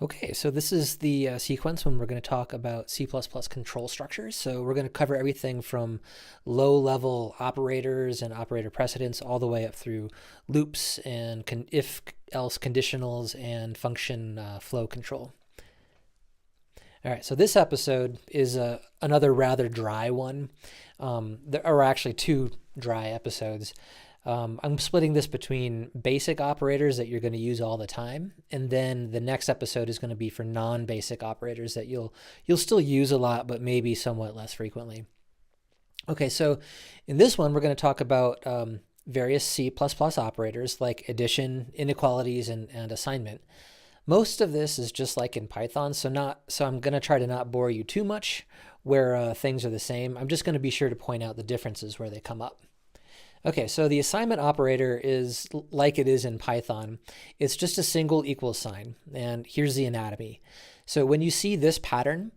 Okay, so this is the sequence when we're going to talk about C++ control structures. So we're going to cover everything from low-level operators and operator precedence all the way up through loops and if-else conditionals and function flow control. All right, so this episode is another rather dry one. There are actually two dry episodes. I'm splitting this between basic operators that you're going to use all the time, and then the next episode is going to be for non-basic operators that you'll still use a lot, but maybe somewhat less frequently. Okay, so in this one, we're going to talk about various C++ operators like addition, inequalities, and assignment. Most of this is just like in Python, so I'm going to try to not bore you too much where things are the same. I'm just going to be sure to point out the differences where they come up. Okay, so the assignment operator is like it is in Python. It's just a single equal sign, and here's the anatomy. So when you see this pattern,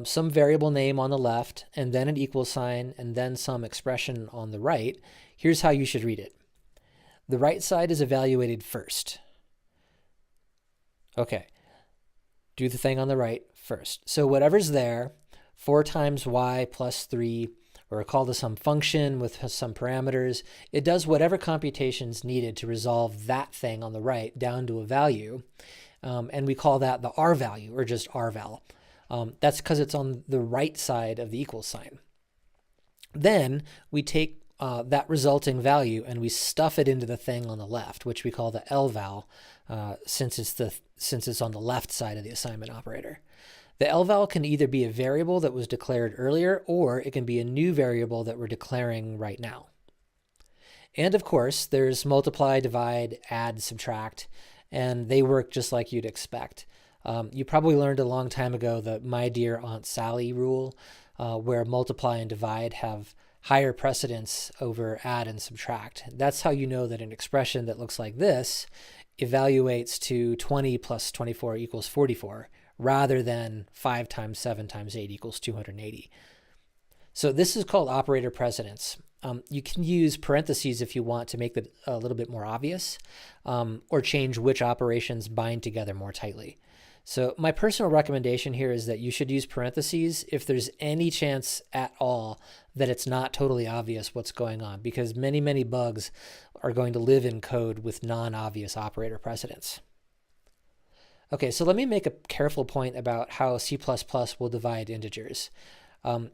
some variable name on the left, and then an equal sign, and then some expression on the right, here's how you should read it. The right side is evaluated first. Okay, do the thing on the right first. So whatever's there, 4 times y plus 3, or call this some function with some parameters. It does whatever computations needed to resolve that thing on the right down to a value. And we call that the R value, or just RVal. That's because it's on the right side of the equal sign. Then we take that resulting value and we stuff it into the thing on the left, which we call the LVal, since it's on the left side of the assignment operator. The LVal can either be a variable that was declared earlier, or it can be a new variable that we're declaring right now. And of course, there's multiply, divide, add, subtract, and they work just like you'd expect. You probably learned a long time ago the My Dear Aunt Sally rule, where multiply and divide have higher precedence over add and subtract. That's how you know that an expression that looks like this evaluates to 20 plus 24 equals 44. Rather than 5 times 7 times 8 equals 280. So this is called operator precedence. You can use parentheses if you want to make it a little bit more obvious, or change which operations bind together more tightly. So my personal recommendation here is that you should use parentheses if there's any chance at all that it's not totally obvious what's going on, because many, many bugs are going to live in code with non-obvious operator precedence. Okay, so let me make a careful point about how C++ will divide integers.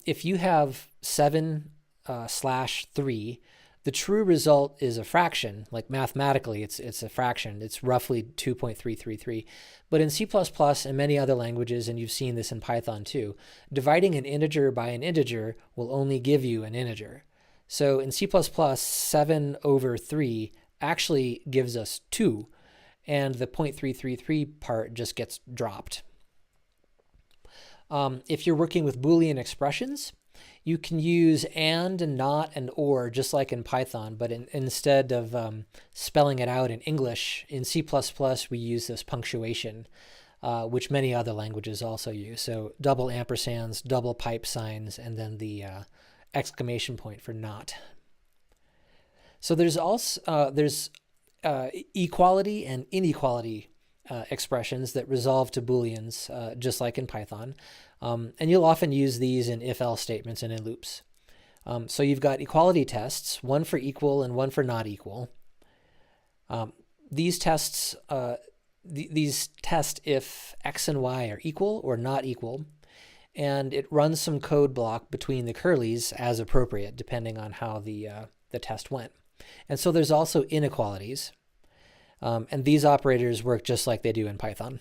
If you have 7/3, the true result is a fraction. Like mathematically, it's a fraction. It's roughly 2.333. But in C++ and many other languages, and you've seen this in Python too, dividing an integer by an integer will only give you an integer. So in C++, 7/3 actually gives us 2. And the 0.333 part just gets dropped. If you're working with Boolean expressions, you can use and not and or just like in Python, but instead of spelling it out in English, in C++ we use this punctuation, which many other languages also use. So double ampersands, double pipe signs, and then the exclamation point for not. So there's also equality and inequality expressions that resolve to Booleans, just like in Python. And you'll often use these in if-else statements and in loops. So you've got equality tests, one for equal and one for not equal. These tests these test if x and y are equal or not equal, and it runs some code block between the curlies as appropriate, depending on how the test went. And so there's also inequalities. And these operators work just like they do in Python.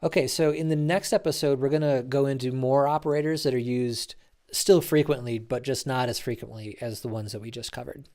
Okay, so in the next episode, we're going to go into more operators that are used still frequently, but just not as frequently as the ones that we just covered.